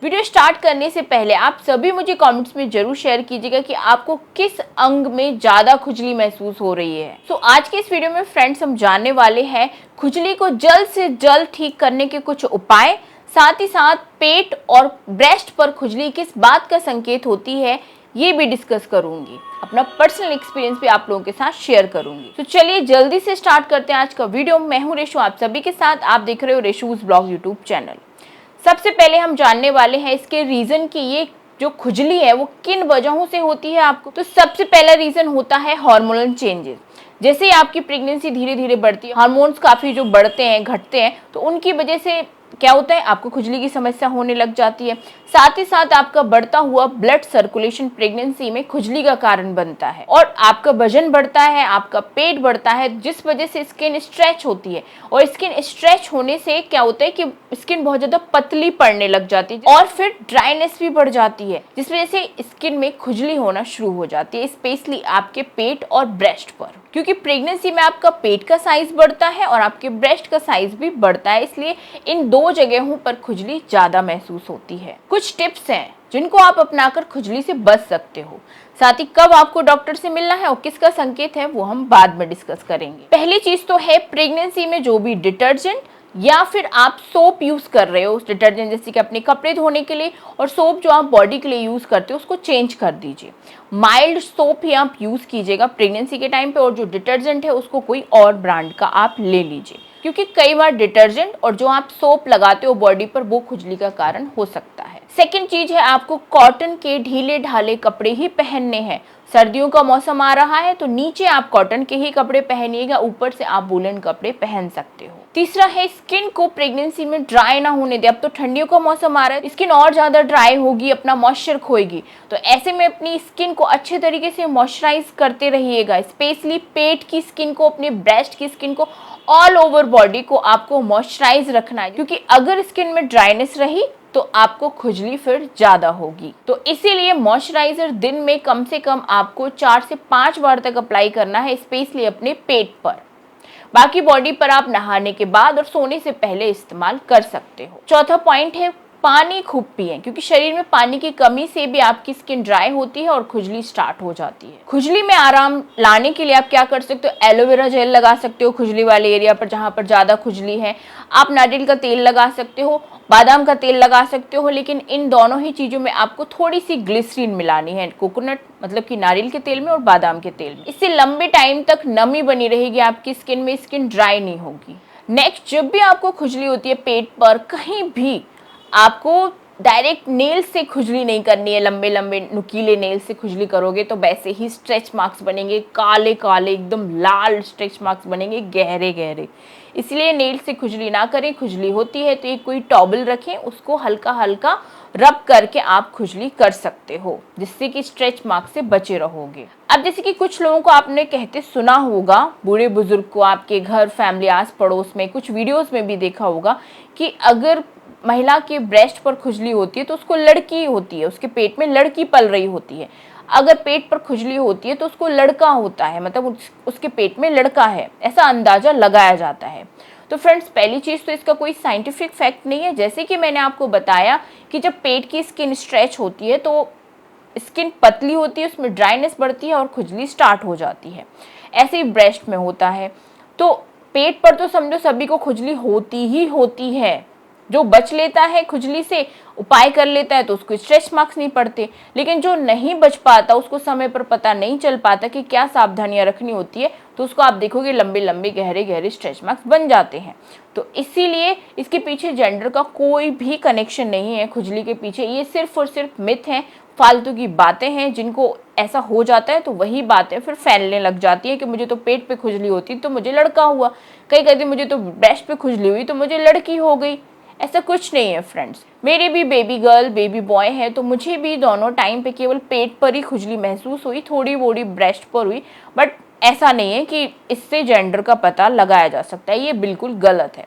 Video start करने से पहले आप सभी मुझे कमेंट्स में जरूर शेयर कीजिएगा कि आपको किस अंग में ज्यादा खुजली महसूस हो रही है। तो आज के इस वीडियो में फ्रेंड्स हम जानने वाले हैं खुजली को जल्द से जल्द ठीक करने के कुछ उपाय, साथ ही साथ पेट और ब्रेस्ट पर खुजली किस बात का संकेत होती है ये भी डिस्कस करूंगी। अपना पर्सनल एक्सपीरियंस भी आप लोगों के साथ शेयर करूंगी। तो चलिए जल्दी से स्टार्ट करते हैं आज का वीडियो। मैं हूं रेशू, आप सभी के साथ। आप देख रहे हो रेशूज ब्लॉग यूट्यूब चैनल। सबसे पहले हम जानने वाले हैं इसके रीजन की ये जो खुजली है वो किन वजहों से होती है आपको। तो सबसे पहला रीजन होता है हार्मोनल चेंजेस। जैसे ही आपकी प्रेगनेंसी धीरे धीरे बढ़ती है, हार्मोन्स काफी जो बढ़ते हैं घटते हैं, तो उनकी वजह से क्या होता है आपको खुजली की समस्या होने लग जाती है। साथ ही साथ आपका बढ़ता हुआ ब्लड सर्कुलेशन प्रेगनेंसी में खुजली का कारण बनता है, और आपका वजन बढ़ता है, आपका पेट बढ़ता है, जिस वजह से स्किन स्ट्रेच होती है। और स्किन स्ट्रेच होने से क्या होता है कि स्किन बहुत ज्यादा पतली पड़ने लग जाती है और फिर ड्राइनेस भी बढ़ जाती है, जिस वजह से स्किन में खुजली होना शुरू हो जाती है, स्पेशली आपके पेट और ब्रेस्ट पर। क्योंकि प्रेगनेंसी में आपका पेट का साइज बढ़ता है और आपके ब्रेस्ट का साइज भी बढ़ता है, इसलिए इन दो जगहों पर खुजली ज्यादा महसूस होती है। कुछ टिप्स हैं जिनको आप अपनाकर खुजली से बच सकते हो। साथ ही कब आपको डॉक्टर से मिलना है और किसका संकेत है वो हम बाद में डिस्कस करेंगे। पहली चीज तो है प्रेगनेंसी में जो भी डिटर्जेंट या फिर आप सोप यूज कर रहे हो, डिटर्जेंट जैसे कि अपने कपड़े धोने के लिए, और सोप जो आप बॉडी के लिए यूज करते हो उसको चेंज कर दीजिए। माइल्ड सोप ही आप यूज कीजिएगा प्रेगनेंसी के टाइम पे, और जो डिटर्जेंट है उसको कोई और ब्रांड का आप ले लीजिए, क्योंकि कई बार डिटर्जेंट और जो आप सोप लगाते हो बॉडी पर वो खुजली का कारण हो सकता है। सेकेंड चीज है आपको कॉटन के ढीले ढाले कपड़े ही पहनने हैं। सर्दियों का मौसम आ रहा है तो नीचे आप कॉटन के ही कपड़े पहनिएगा, ऊपर से आप वूलन कपड़े पहन सकते हो। तीसरा है स्किन को प्रेगनेंसी में ड्राई ना होने दे। अब तो ठंडियों का मौसम आ रहा है, स्किन और ज्यादा ड्राई होगी, अपना मॉइस्चर खोएगी, तो ऐसे में अपनी स्किन को अच्छे तरीके से मॉइस्चराइज करते रहिएगा। स्पेशली पेट की स्किन को, अपने ब्रेस्ट की स्किन को, ऑल ओवर बॉडी को आपको मॉइस्चराइज रखना है, क्योंकि अगर स्किन में ड्राइनेस रही तो आपको खुजली फिर ज्यादा होगी। तो इसीलिए मॉइस्चराइजर दिन में कम से कम आपको 4 से 5 बार तक अप्लाई करना है, स्पेशली अपने पेट पर। बाकी बॉडी पर आप नहाने के बाद और सोने से पहले इस्तेमाल कर सकते हो। चौथा पॉइंट है पानी खूब पिएं, क्योंकि शरीर में पानी की कमी से भी आपकी स्किन ड्राई होती है और खुजली स्टार्ट हो जाती है। खुजली में आराम लाने के लिए आप क्या कर सकते हो, एलोवेरा जेल लगा सकते हो खुजली वाले एरिया पर जहां पर ज्यादा खुजली है। आप नारियल का तेल लगा सकते हो, बादाम का तेल लगा सकते हो, लेकिन इन दोनों ही चीजों में आपको थोड़ी सी ग्लिसरीन मिलानी है, कोकोनट मतलब कि नारियल के तेल में और बादाम के तेल में। इससे लंबे टाइम तक नमी बनी रहेगी आपकी स्किन में, स्किन ड्राई नहीं होगी। नेक्स्ट, जब भी आपको खुजली होती है पेट पर कहीं भी, आपको डायरेक्ट नेल से खुजली नहीं करनी है। लंबे लंबे नुकीले नेल से खुजली करोगे तो वैसे ही स्ट्रेच मार्क्स बनेंगे, काले काले एकदम लाल स्ट्रेच मार्क्स बनेंगे, गहरे गहरे। इसलिए नेल से खुजली ना करें। खुजली होती है तो एक कोई टॉवल रखें, उसको हल्का हल्का रब करके आप खुजली कर सकते हो, जिससे कि स्ट्रेच मार्क्स से बचे रहोगे। अब जैसे कि कुछ लोगों को आपने कहते सुना होगा, बूढ़े बुजुर्ग को आपके घर, फैमिली, आस पड़ोस में, कुछ वीडियोस में भी देखा होगा कि अगर महिला के ब्रेस्ट पर खुजली होती है तो उसको लड़की होती है, उसके पेट में लड़की पल रही होती है। अगर पेट पर खुजली होती है तो उसको लड़का होता है, मतलब उसके पेट में लड़का है, ऐसा अंदाजा लगाया जाता है। तो फ्रेंड्स, पहली चीज तो इसका कोई साइंटिफिक फैक्ट नहीं है। जैसे कि मैंने आपको बताया कि जब पेट की स्किन स्ट्रेच होती है तो स्किन पतली होती है, उसमें ड्राइनेस बढ़ती है और खुजली स्टार्ट हो जाती है। ऐसे ही ब्रेस्ट में होता है। तो पेट पर तो समझो सभी को खुजली होती ही होती है। जो बच लेता है खुजली से, उपाय कर लेता है, तो उसको स्ट्रेच मार्क्स नहीं पड़ते। लेकिन जो नहीं बच पाता, उसको समय पर पता नहीं चल पाता कि क्या सावधानियां रखनी होती है, तो उसको आप देखोगे लंबे लंबे गहरे गहरे स्ट्रेच मार्क्स बन जाते हैं। तो इसीलिए इसके पीछे जेंडर का कोई भी कनेक्शन नहीं है खुजली के पीछे। ये सिर्फ और सिर्फ मिथ है, फालतू की बातें हैं। जिनको ऐसा हो जाता है तो वही बातें फिर फैलने लग जाती है कि मुझे तो पेट पे खुजली होती तो मुझे लड़का हुआ, कई कहते मुझे तो ब्रेस्ट पे खुजली हुई तो मुझे लड़की हो गई। ऐसा कुछ नहीं है फ्रेंड्स। मेरे भी बेबी गर्ल, बेबी बॉय है, तो मुझे भी दोनों टाइम पे केवल पेट पर ही खुजली महसूस हुई, थोड़ी बोड़ी ब्रेस्ट पर हुई, बट ऐसा नहीं है कि इससे जेंडर का पता लगाया जा सकता है, ये बिल्कुल गलत है।